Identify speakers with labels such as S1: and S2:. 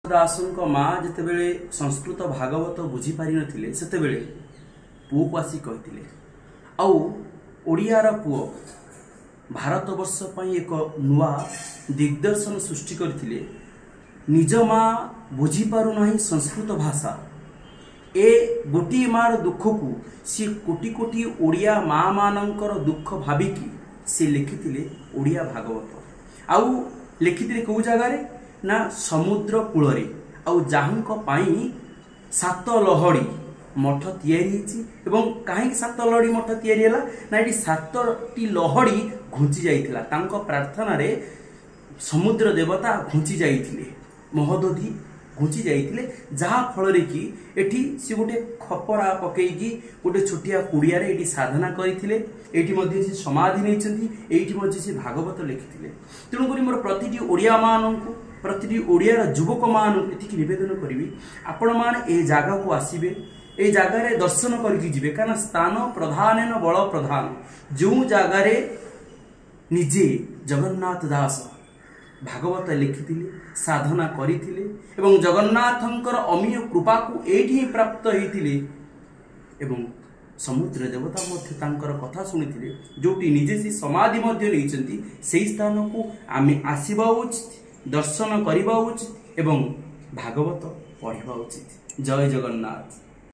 S1: ଦାସଙ୍କ ମା ଯେତେବେଳେ ସଂସ୍କୃତ ଭାଗବତ ବୁଝି ପାରିନଥିଲେ ସେତେବେଳେ ପୁଅକୁ ଆସି କହିଥିଲେ ଆଉ ଓଡ଼ିଆର ପୁଅ ଭାରତବର୍ଷ ପାଇଁ ଏକ ନୂଆ ଦିଗ୍ଦର୍ଶନ ସୃଷ୍ଟି କରିଥିଲେ। ନିଜ ମା ବୁଝିପାରୁନାହିଁ ସଂସ୍କୃତ ଭାଷା, ଏ ଗୋଟିଏ ମାର ଦୁଃଖକୁ सी कोटी कोटी ओडिया माँ मानकर दुख भाविकी सी लिखिथिले ओडिया भागवत आउ लिखिथिले को जगह ना समुद्र कूल आउ जाहंक पाई सात लहड़ी मठ तैयारी एवं कहीं सात लहड़ी मठ तैयारी है ना ये सातटी लहड़ी घुंची जाइथिला तांको प्रार्थना रे समुद्र देवता घुंची जाइथिले महोदधि घुंची जाइथिले जहा फल रे कि एठी से गोटे खपरा पकेकी गोटे छोटिया कुड़िया रे एठी साधना करिथिले एठी मध्ये से समाधि नैछंती एठी मध्ये से भागवत लिखिथिले। तेणु करी मोर प्रतिटी ओडिया माननकु प्रतिटी ओडिया युवक माननकु एतिकी निवेदन करिवि आपण मान ए जागा को आसीबे ए जागा रे दर्शन करके जिवे कारण स्थान प्रधानेन बल प्रधान जो जागा रे निजे जगन्नाथ दास भागवत लिखिथिले साधना करिथिले एवं जगन्नाथंकर अमीय कृपा को एठी प्राप्त हेतिले एवं समुद्र देवता मध्य तांकर कथा सुनिथिले जोटी निजे से समाधि मध्य लेइचंती सेही स्थान को आमे आसीबा उचित दर्शन करिबा उचित एवं भागवत पढ़िबा उचित। जय जगन्नाथ।